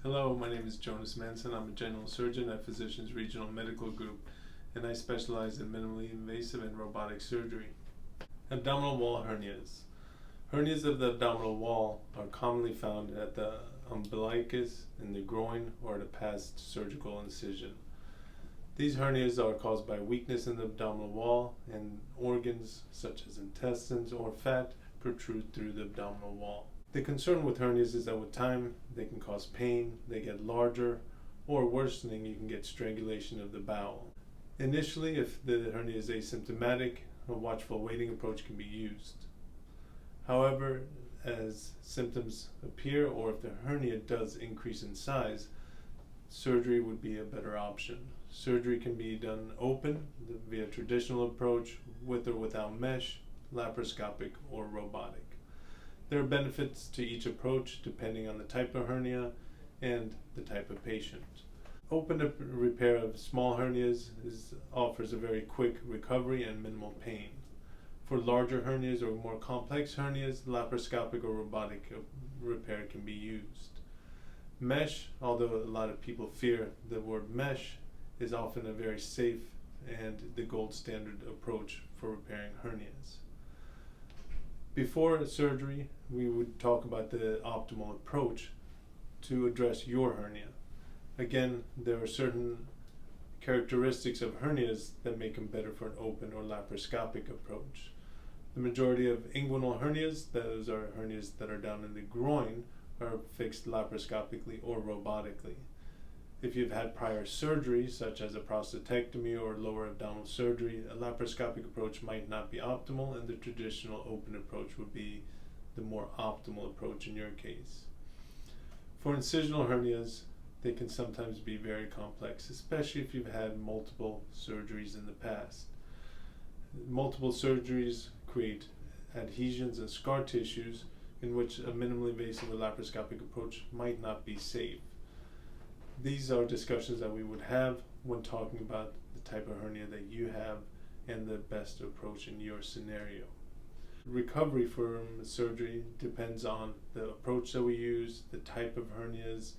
Hello, my name is Jonas Mansson. I'm a general surgeon at Physicians Regional Medical Group, and I specialize in minimally invasive and robotic surgery. Abdominal wall hernias. Hernias of the abdominal wall are commonly found at the umbilicus, in the groin, or at a past surgical incision. These hernias are caused by weakness in the abdominal wall, and organs such as intestines or fat protrude through the abdominal wall. The concern with hernias is that with time they can cause pain, they get larger, or worsening, you can get strangulation of the bowel. Initially, if the hernia is asymptomatic, a watchful waiting approach can be used. However, as symptoms appear or if the hernia does increase in size, surgery would be a better option. Surgery can be done open via traditional approach, with or without mesh, laparoscopic, or robotic. There are benefits to each approach depending on the type of hernia and the type of patient. Open repair of small hernias offers a very quick recovery and minimal pain. For larger hernias or more complex hernias, laparoscopic or robotic repair can be used. Mesh, although a lot of people fear the word mesh, is often a very safe and the gold standard approach for repairing hernias. Before surgery, we would talk about the optimal approach to address your hernia. Again, there are certain characteristics of hernias that make them better for an open or laparoscopic approach. The majority of inguinal hernias, those are hernias that are down in the groin, are fixed laparoscopically or robotically. If you've had prior surgery, such as a prostatectomy or lower abdominal surgery, a laparoscopic approach might not be optimal, and the traditional open approach would be the more optimal approach in your case. For incisional hernias, they can sometimes be very complex, especially if you've had multiple surgeries in the past. Multiple surgeries create adhesions and scar tissues in which a minimally invasive or laparoscopic approach might not be safe. These are discussions that we would have when talking about the type of hernia that you have and the best approach in your scenario. Recovery from surgery depends on the approach that we use, the type of hernias,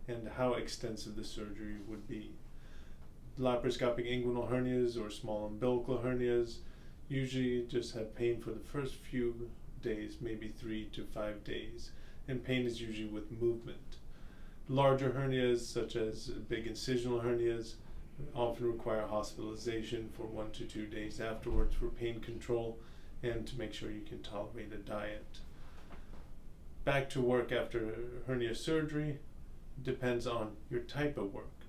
and how extensive the surgery would be. Laparoscopic inguinal hernias or small umbilical hernias usually just have pain for the first few days, maybe 3 to 5 days, and pain is usually with movement. Larger hernias, such as big incisional hernias, often require hospitalization for 1 to 2 days afterwards for pain control and to make sure you can tolerate a diet. Back to work after hernia surgery depends on your type of work.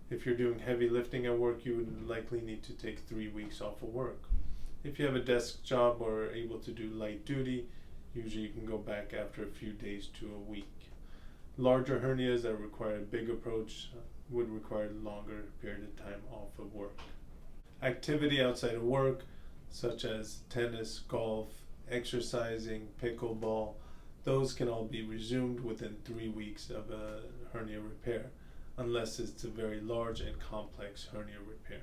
If you're doing heavy lifting at work, you would likely need to take 3 weeks off of work. If you have a desk job or are able to do light duty, usually you can go back after a few days to a week. Larger hernias that require a big approach would require a longer period of time off of work. Activity outside of work, such as tennis, golf, exercising, pickleball, those can all be resumed within 3 weeks of a hernia repair, unless it's a very large and complex hernia repair.